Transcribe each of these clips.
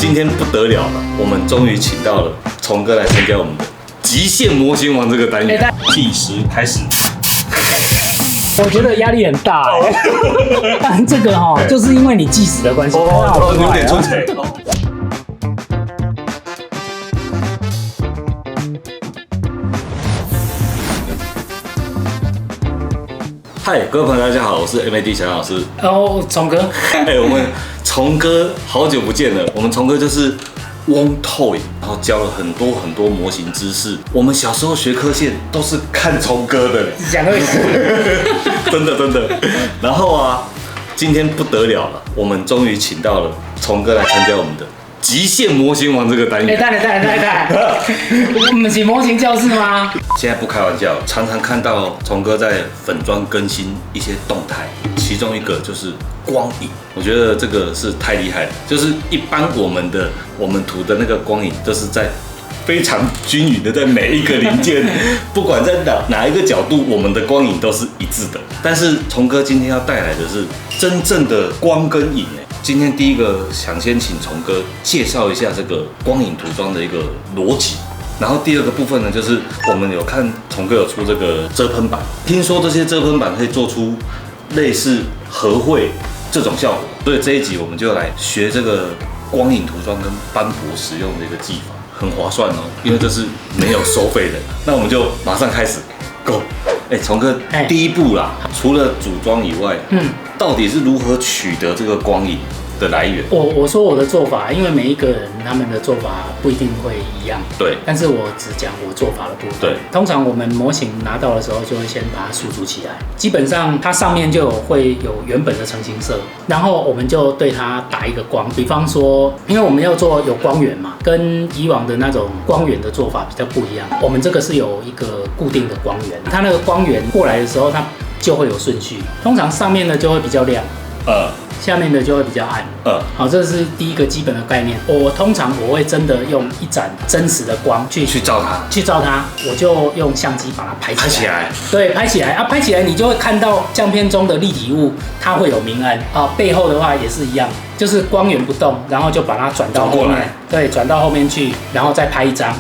今天不得了了，我们终于请到了崇哥来参加我们的极限模型王这个单元。计时开始。我觉得压力很大但这个就是因为你计时的关系，有点出彩。嗨，各位朋友，大家好，我是 MAD 小杨老师。崇哥，我们崇哥好久不见了。我们崇哥就是Wong Toy， 然后教了很多模型知识。我们小时候学科线都是看崇哥的，讲对，真的。然后啊，今天不得了了，我们终于请到了崇哥来参加我们的极限模型王这个单元。等，我们是模型教室吗？现在不开玩笑，常常看到崇哥在粉专更新一些动态，其中一个就是光影，我觉得这个是太厉害了。就是一般我们涂的那个光影都是在非常均匀的，在每一个零件，不管在哪一个角度，我们的光影都是一致的。但是崇哥今天要带来的是真正的光跟影。今天第一个想先请崇哥介绍一下这个光影涂装的一个逻辑。然后第二个部分呢，就是我们有看崇哥有出这个遮喷板，听说这些遮喷板可以做出类似和绘这种效果，所以这一集我们就来学这个光影涂装跟斑驳使用的一个技法，很划算哦，因为这是没有收费的。那我们就马上开始 ，Go！ 崇哥，第一步啦，除了组装以外，到底是如何取得这个光影的来源？我说我的做法，因为每一个人他们的做法不一定会一样，对。但是我只讲我做法的部分。对。通常我们模型拿到的时候，就会先把它输出起来，基本上它上面就会有原本的成型色，然后我们就对它打一个光。比方说，因为我们要做有光源嘛，跟以往的那种光源的做法比较不一样。我们这个是有一个固定的光源，它那个光源过来的时候，它就会有顺序。通常上面的就会比较亮。下面的就会比较暗。好，这是第一个基本的概念。通常我会真的用一盏真实的光去照它，我就用相机把它拍起来。对，拍起来啊，拍起来你就会看到相片中的立体物，它会有明暗啊。背后的话也是一样，就是光源不动，然后就把它转到后面，对，转到后面去，然后再拍一张。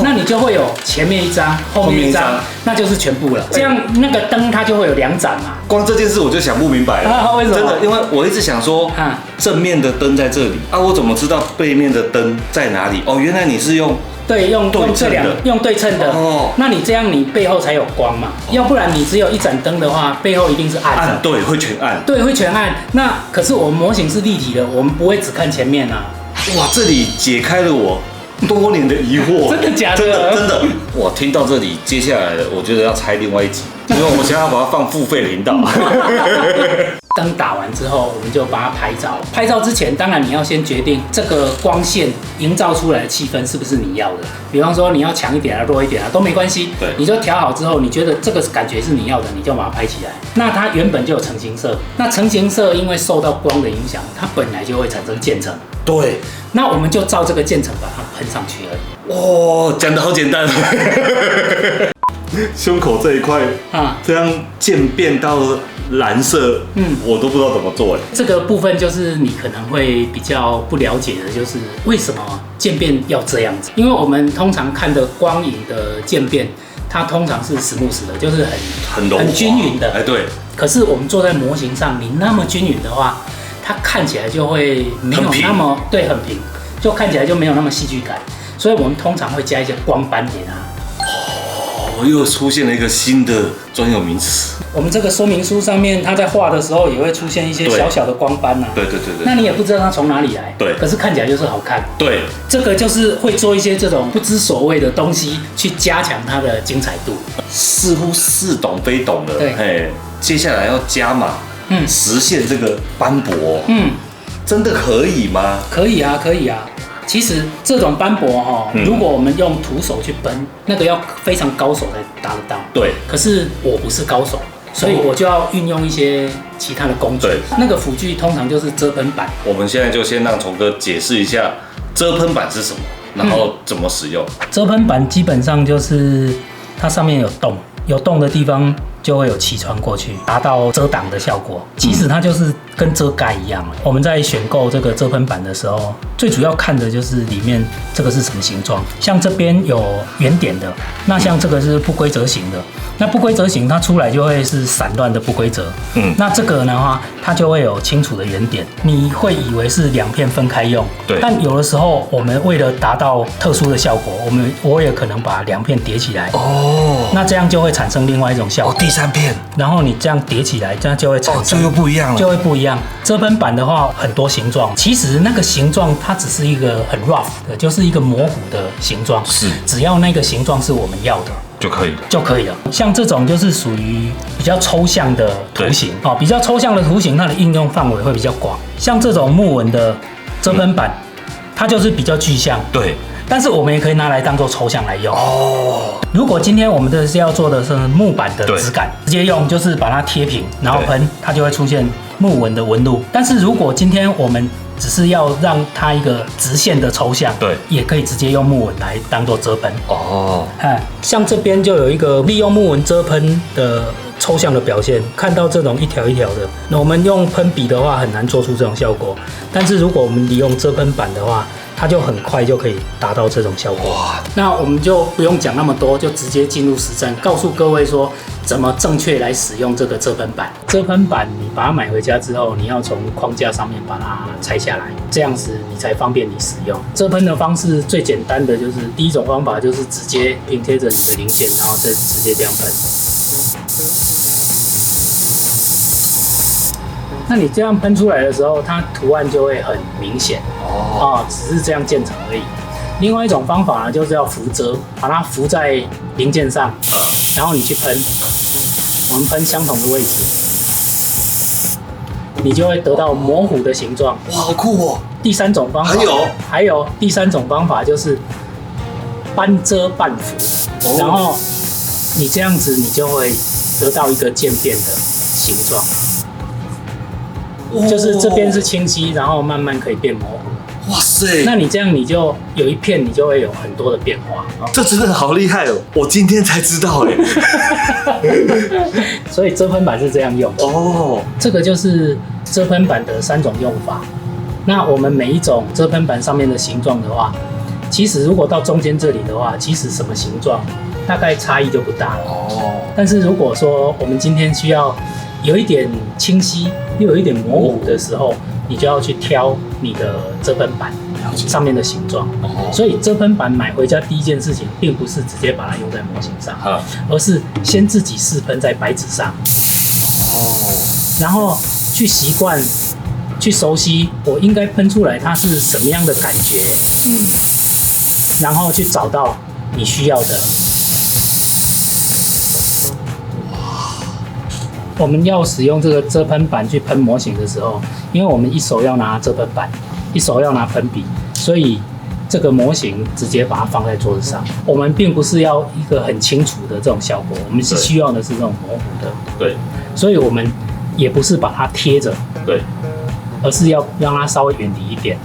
那你就会有前面一张，后面一张，那就是全部了。这样那个灯它就会有2盏嘛。光这件事我就想不明白了。为什么？真的，因为我一直想说，正面的灯在这里啊，我怎么知道背面的灯在哪里？原来你是用用对称的。那你这样你背后才有光嘛，要不然你只有一盏灯的话，背后一定是暗的。对，会全暗。对，会全暗。那可是我们模型是立体的，我们不会只看前面啊。哇，这里解开了我多年的疑惑。真的假的？真的。我听到这里，接下来我觉得要拆另外一集，因为我们现在要把它放付费频道。灯打完之后，我们就把它拍照。拍照之前，当然你要先决定这个光线营造出来的气氛是不是你要的。比方说你要强一点啊、弱一点啊都没关系，对，你就调好之后，你觉得这个感觉是你要的，你就把它拍起来。那它原本就有成型色，那成型色因为受到光的影响，它本来就会产生渐层。对，那我们就照这个渐层把它喷上去而已。讲得好简单。胸口这一块这样渐变到蓝色，我都不知道怎么做。这个部分就是你可能会比较不了解的，就是为什么渐变要这样子？因为我们通常看的光影的渐变，它通常是smooth的，就是很均匀的。对。可是我们做在模型上，你那么均匀的话，它看起来就会没有那么很平，就看起来就没有那么戏剧感。所以我们通常会加一些光斑给它。又出现了一个新的专有名词。我们这个说明书上面，它在画的时候也会出现一些小小的光斑对。那你也不知道它从哪里来。对。可是看起来就是好看。对。这个就是会做一些这种不知所谓的东西，去加强它的精彩度。似乎似懂非懂的。对。接下来要加码，实现这个斑驳。真的可以吗？可以啊。其实这种斑驳如果我们用徒手去奔，那个要非常高手才达得到。对。可是我不是高手，所以我就要运用一些其他的工具。那个辅具通常就是遮喷板。我们现在就先让崇哥解释一下遮喷板是什么，然后怎么使用。遮喷板基本上就是它上面有洞的地方就会有气穿过去，达到遮挡的效果。其实它就是跟遮盖一样。我们在选购这个遮喷板的时候，最主要看的就是里面这个是什么形状。像这边有圆点的，那像这个是不规则型的。那不规则型它出来就会是散乱的不规则。那这个的话，它就会有清楚的圆点。你会以为是2片分开用，对。但有的时候我们为了达到特殊的效果，我也可能把2片叠起来。那这样就会产生另外一种效果。第3片，然后你这样叠起来，这样就会产生，就又不一样了，就会不一样。遮喷板的话，很多形状，其实那个形状它只是一个很 rough 的，就是一个模糊的形状。是，只要那个形状是我们要的。就可以了。像这种就是属于比较抽象的图形哦，比较抽象的图形，它的应用范围会比较广。像这种木纹的遮喷板，它就是比较具象。对。但是我们也可以拿来当做抽象来用。如果今天我们是要做的是木板的质感，直接用就是把它贴平，然后喷，它就会出现木纹的纹路。但是如果今天我们只是要让它一个直线的抽象，对，也可以直接用木纹来当做遮喷。像这边就有一个利用木纹遮喷的抽象的表现，看到这种一条一条的，那我们用喷笔的话很难做出这种效果，但是如果我们利用遮喷板的话，它就很快就可以达到这种效果。那我们就不用讲那么多，就直接进入实战，告诉各位说怎么正确来使用这个遮喷板。遮喷板你把它买回家之后，你要从框架上面把它拆下来，这样子你才方便你使用。遮喷的方式最简单的就是第一种方法就是直接拼贴着你的零件，然后再直接这样喷。那你这样喷出来的时候，它图案就会很明显只是这样渐层而已。另外一种方法呢，就是要浮遮，把它浮在零件上，然后你去喷，我们喷相同的位置，你就会得到模糊的形状。哇，好酷哦！第3种方法还有第3种方法就是半遮半浮，然后你这样子，你就会得到一个渐变的形状。就是这边是清晰，然后慢慢可以变模糊。哇塞！那你这样你就有一片，你就会有很多的变化。这真的好厉害哦！我今天才知道哎。所以遮喷板是这样用的。这个就是遮喷板的3种用法。那我们每一种遮喷板上面的形状的话，其实如果到中间这里的话，其实什么形状大概差异就不大了。但是如果说我们今天需要有一点清晰又有一点模糊的时候，你就要去挑你的遮喷板上面的形状。所以遮喷板买回家第一件事情，并不是直接把它用在模型上，而是先自己试喷在白纸上，然后去习惯、去熟悉我应该喷出来它是什么样的感觉，然后去找到你需要的。我们要使用这个遮喷板去喷模型的时候，因为我们一手要拿遮喷板，一手要拿喷笔，所以这个模型直接把它放在桌子上。我们并不是要一个很清楚的这种效果，我们是需要的是这种模糊的。对，所以我们也不是把它贴着，对，而是要让它稍微远离一点。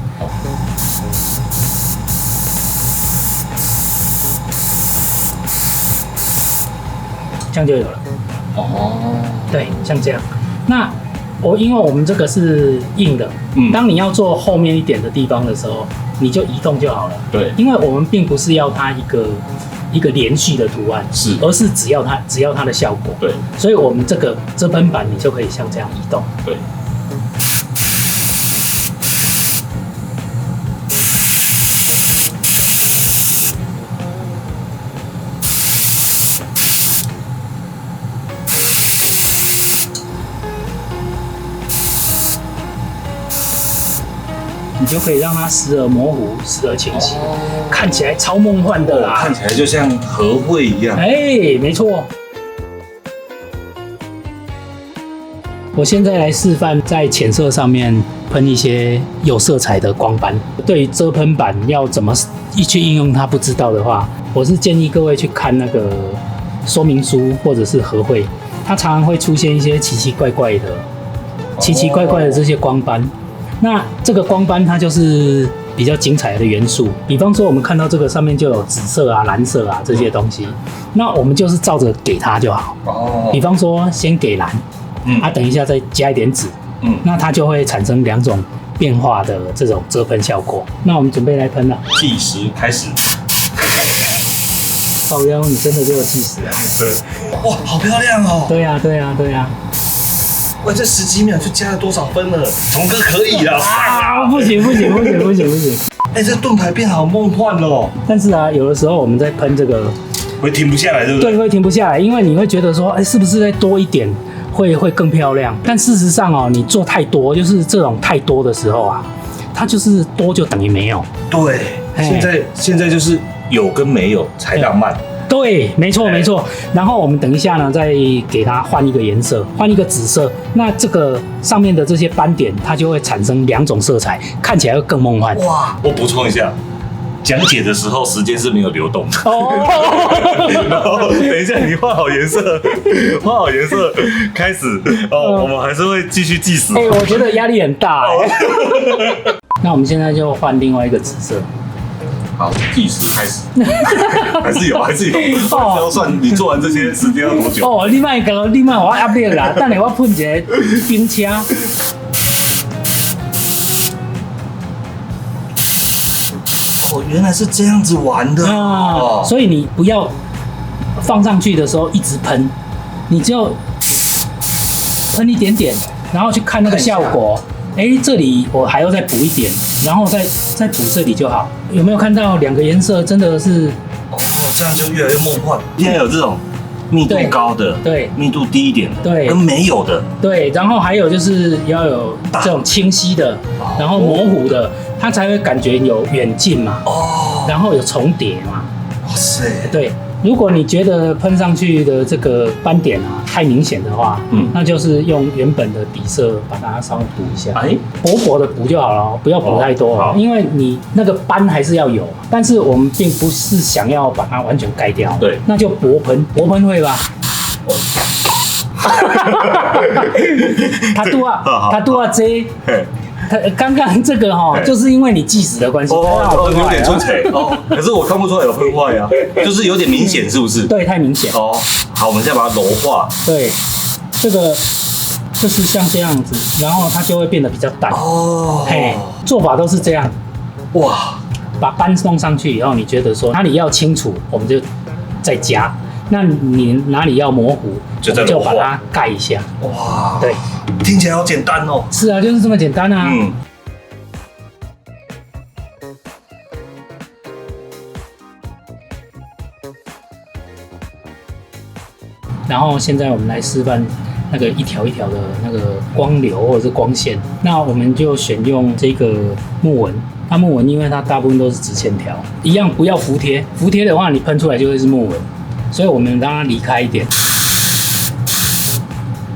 这样就有了。对，像这样。那因为我们这个是硬的，当你要做后面一点的地方的时候，你就移动就好了。对，因为我们并不是要它一个连续的图案，而是只要它的效果。对，所以我们这个遮喷板你就可以像这样移动。对。你就可以让它时而模糊，时而清晰，看起来超梦幻的啦！看起来就像和绘一样。没错。我现在来示范在浅色上面喷一些有色彩的光斑。对于遮喷板要怎么去应用它不知道的话，我是建议各位去看那个说明书或者是和绘，它常常会出现一些奇奇怪怪的这些光斑。那这个光斑它就是比较精彩的元素。比方说，我们看到这个上面就有紫色啊、蓝色啊这些东西，那我们就是照着给它就好。哦，比方说，先给蓝，等一下再加一点紫，那它就会产生2种变化的这种遮喷效果。那我们准备来喷了，计时开始。靠腰，你真的就有计时啊？对，哇，好漂亮哦！对呀、对呀、对呀、哇，这10几秒就加了多少分了？童哥可以了啊！不行不行不行不行不行！哎，这盾牌变好梦幻哦。但是啊，有的时候我们在喷这个，会停不下来，对不对？对，会停不下来，因为你会觉得说，哎，是不是再多一点会更漂亮？但事实上哦，你做太多，就是这种太多的时候啊，它就是多就等于没有。对，现在就是有跟没有才浪漫。对，没错没错。然后我们等一下呢，再给它换一个颜色，换一个紫色。那这个上面的这些斑点，它就会产生2种色彩，看起来会更梦幻。哇！我补充一下，讲解的时候时间是没有流动的。哦。然后等一下你换好颜色，开始哦，我们还是会继续计时。我觉得压力很大那我们现在就换另外一个紫色。好，计时开始。还是有。要算你做完这些时间要多久？哦，你卖我压力啦，等下我喷一个冰车。哦，原来是这样子玩的哦。所以你不要放上去的时候一直喷，你就喷一点点，然后去看那个效果。这里我还要再补一点，然后再补这里就好。有没有看到2个颜色真的是？哦，这样就越来越梦幻。现在有这种密度高的，对，密度低一点的，对，跟没有的，对。然后还有就是要有这种清晰的，然后模糊的，它才会感觉有远近嘛。哦。然后有重叠嘛。哇塞。对。如果你觉得喷上去的这个斑点啊太明显的话，那就是用原本的底色把它稍微补一下，薄薄的补就好了，不要补太多，因为你那个斑还是要有，但是我们并不是想要把它完全盖掉，对，那就薄喷会吧。他都要这。刚刚这个就是因为你计时的关系，有点出彩可是我看不出来有喷坏啊，就是有点明显，是不是？对，太明显哦。好，我们现在把它柔化。对，这个就是像这样子，然后它就会变得比较淡哦。做法都是这样。哇，把斑弄上去以后，你觉得说哪里要清楚，我们就再加。那你哪里要模糊，我们就把它盖一下。哇，对，听起来好简单哦。是啊，就是这么简单啊。然后现在我们来示范那个一条一条的那个光流或者是光线。那我们就选用这个木纹。那木纹因为它大部分都是直线条，一样不要服帖。服帖的话，你喷出来就会是木纹。所以我们让它离开一点，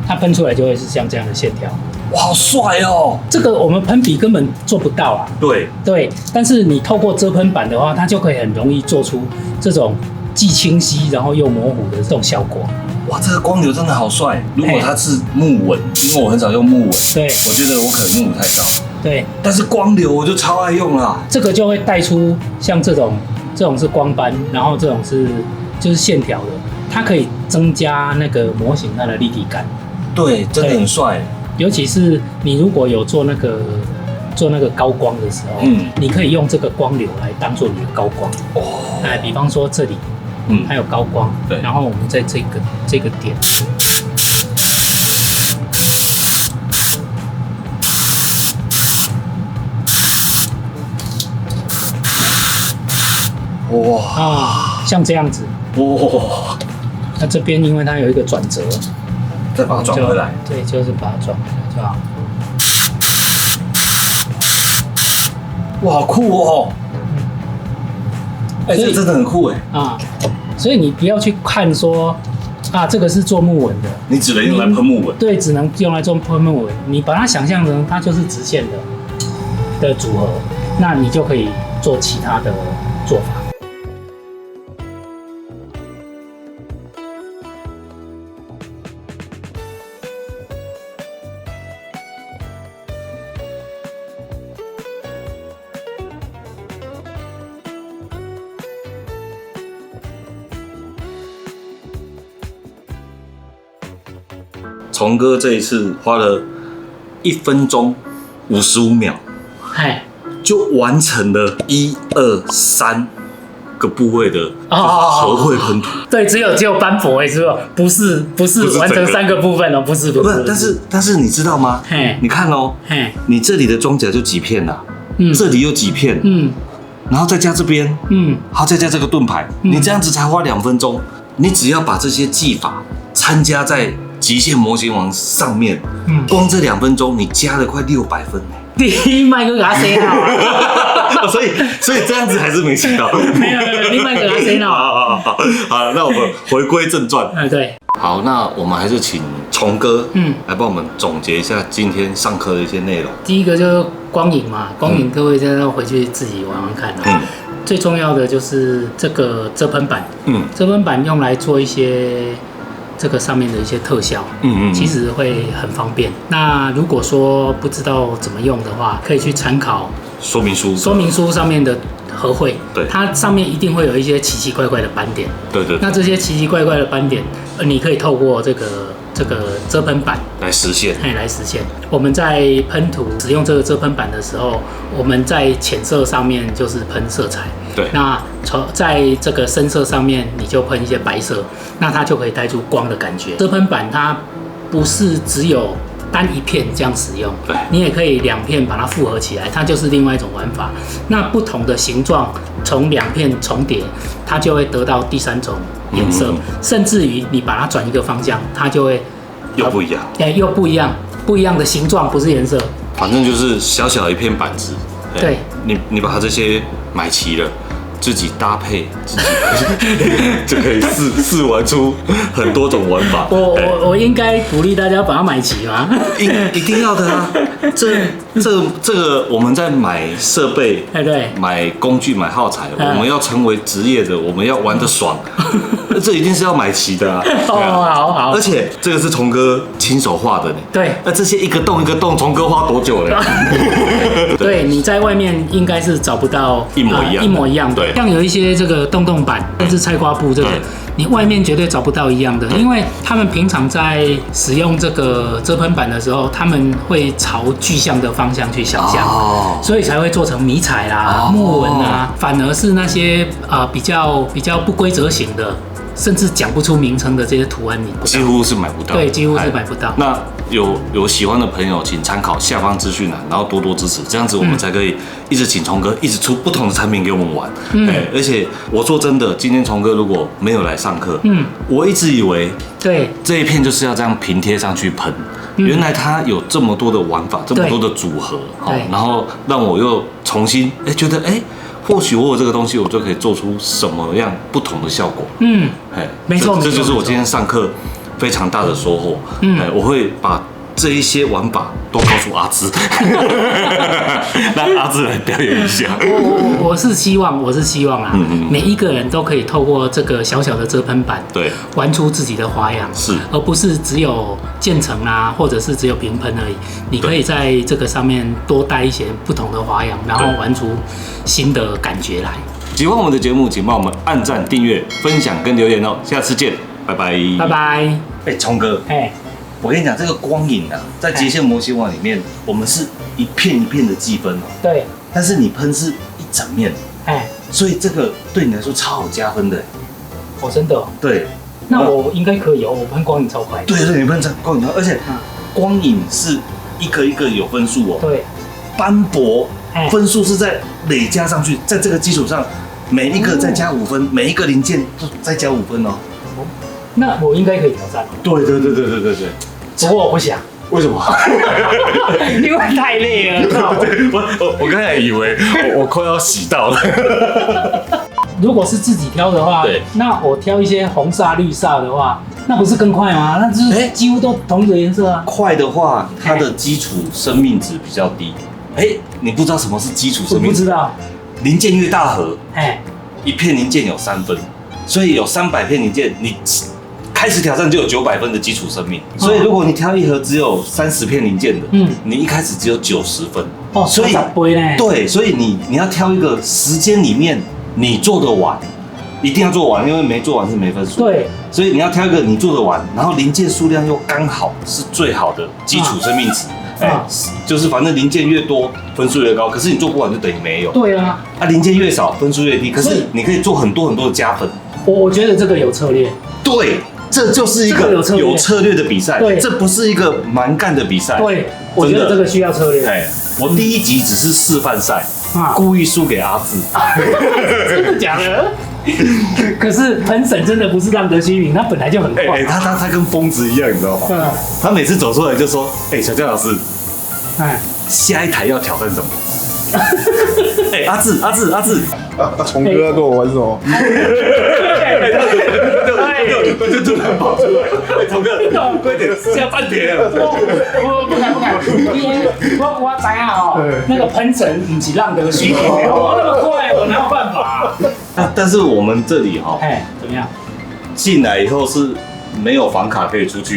它喷出来就会是像这样的线条。哇，好帅哦！这个我们喷笔根本做不到啊。对，但是你透过遮喷板的话，它就可以很容易做出这种既清晰然后又模糊的这种效果。哇，这个光流真的好帅！如果它是木纹，因为我很少用木纹，对，我觉得我可能用不太到。对，但是光流我就超爱用啦。这个就会带出像这种是光斑，然后这种就是线条的，它可以增加那个模型它的立体感。对，真的很帅。尤其是你如果有做那个高光的时候，你可以用这个光流来当做你的高光。哦，比方说这里，还有高光，对，然后我们在这个点。哇像这样子哇，那这边因为它有一个转折，再把它转回来，对，就是把它转回来就好。哇，好酷哦！这真的很酷哎所以你不要去看说这个是做木纹的，你只能用来喷木纹，对，只能用来做喷木纹。你把它想象成它就是直线的组合，那你就可以做其他的做法。崇哥这一次花了1分钟55秒，就完成了1、2、3个部位的合会喷涂。对，只有斑驳是吧？不是完成3个部分哦，不是。但是你知道吗？你看哦，你这里的装甲就几片啦，这里有几片，然后再加这边，好，再加这个盾牌，你这样子才花2分钟。你只要把这些技法参加在极限模型王上面，光这2分钟你加了快600分呢。你麦克给他塞好啊！所以这样子还是没洗到。没有，你麦克给他塞好。好，那我们回归正传。对。好，那我们还是请崇哥，来帮我们总结一下今天上课的一些内容。第一个就是光影嘛，光影各位再要回去自己玩玩看啊。最重要的就是这个遮喷板，遮喷板用来做一些这个上面的一些特效，其实会很方便。那如果说不知道怎么用的话，可以去参考说明书上面的合绘，对，它上面一定会有一些奇奇怪怪的斑点，对。那这些奇奇怪怪的斑点，你可以透过这个遮喷板来实现。我们在喷涂使用这个遮喷板的时候，我们在浅色上面就是喷色彩，对。那在这个深色上面，你就喷一些白色，那它就可以带出光的感觉。遮喷板它不是只有单一片这样使用，对，你也可以2片把它复合起来，它就是另外一种玩法。那不同的形状从2片重叠，它就会得到第3种颜色，甚至于你把它转一个方向，它就会又不一样，又不一样的形状，不是颜色。反正就是小小一片板子，对，你把它这些买齐了，自己搭配，自己就可以试玩出很多种玩法。我应该鼓励大家把它买齐吗？一定要的啊！这个我们在买设备，对，买工具、买耗材，我们要成为职业的，我们要玩得爽，这一定是要买齐的啊！好，而且这个是崇哥亲手画的呢。对，那这些一个洞一个洞，崇哥花多久了？对，你在外面应该是找不到一模一样。对，像有一些这个洞板，甚至菜瓜布这个，你外面绝对找不到一样的，因为他们平常在使用这个遮喷板的时候，他们会朝具象的方向去想象，所以才会做成迷彩啦、木纹啊，反而是那些比较不规则型的，甚至讲不出名称的这些图案，你几乎是买不到。对，几乎是买不到。那有喜欢的朋友，请参考下方资讯栏，然后多多支持，这样子我们才可以一直请崇哥一直出不同的产品给我们玩。而且我说真的，今天崇哥如果没有来上课，我一直以为对这一片就是要这样平贴上去喷。原来它有这么多的玩法，这么多的组合，然后让我又重新觉得或许我有这个东西，我就可以做出什么样不同的效果。没错，这就是我今天上课非常大的收获。我会把这一些玩法都告诉阿芝，让阿芝来表演一下。我是希望啊，每一个人都可以透过这个小小的遮喷板，对，玩出自己的花样，是，而不是只有渐层啊，或者是只有平喷而已。你可以在这个上面多带一些不同的花样，然后玩出新的感觉来。喜欢我们的节目，请帮我们按赞、订阅、分享跟留言哦。下次见，拜拜，拜拜。崇哥，我跟你讲，这个光影啊，在极限模型网里面，我们是一片一片的计分哦。对。但是你喷是一整面，所以这个对你来说超好加分的。真的。对。那我应该可以哦，我喷光影超快。对，你喷光影超，而且光影是一个一个有分数哦。对。斑驳分数是在累加上去，在这个基础上，每一个再加5分，每一个零件都再加5分哦。那我应该可以挑战。对。不过我不想。为什么？因为太累了。我刚才以为我快要洗到了。如果是自己挑的话，那我挑一些红煞、绿煞的话，那不是更快吗？那就是几乎都同一个颜色啊。快的话，它的基础生命值比较低。你不知道什么是基础生命值？我不知道。零件越大盒，一片零件有3分，所以有300片零件，你开始挑战就有900分的基础生命。所以如果你挑一盒只有30片零件的，你一开始只有90分。所以对，所以你要挑一个时间里面你做得完，一定要做完，因为没做完是没分数。对，所以你要挑一个你做得完，然后零件数量又刚好是最好的基础生命值。就是反正零件越多分数越高，可是你做不完就等于没有。对啊，零件越少分数越低，可是你可以做很多的加分。我觉得这个有策略。对，这就是一个有策略的比赛。对，这不是一个蛮干的比赛。对，我觉得这个需要策略。我第一集只是示范赛，故意输给阿志。真的假的？可是喷神真的不是浪得虚名，他本来就很快。他跟疯子一样，你知道吗？他每次走出来就说：“小江老师，下一台要挑战什么？”阿志，虫哥要跟我玩什么？就突然跑出来，虫哥，快点，下半天了。我不敢，因为我知道那个喷神不是浪得虚名，我那么快，我哪有办法？但是我们这里怎么样？进来以后是没有房卡可以出去，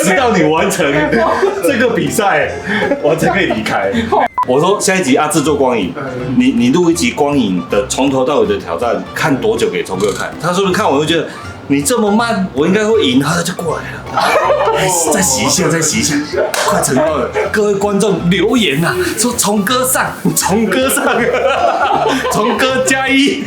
直到你完成这个比赛，我才可以离开。我说下一集阿志做光影，你录一集光影的从头到尾的挑战，看多久给聪哥看？他是不是看完会觉得你这么慢，我应该会赢？他就过来了，再洗一下，快成功了！各位观众留言说聪哥上，聪哥加1。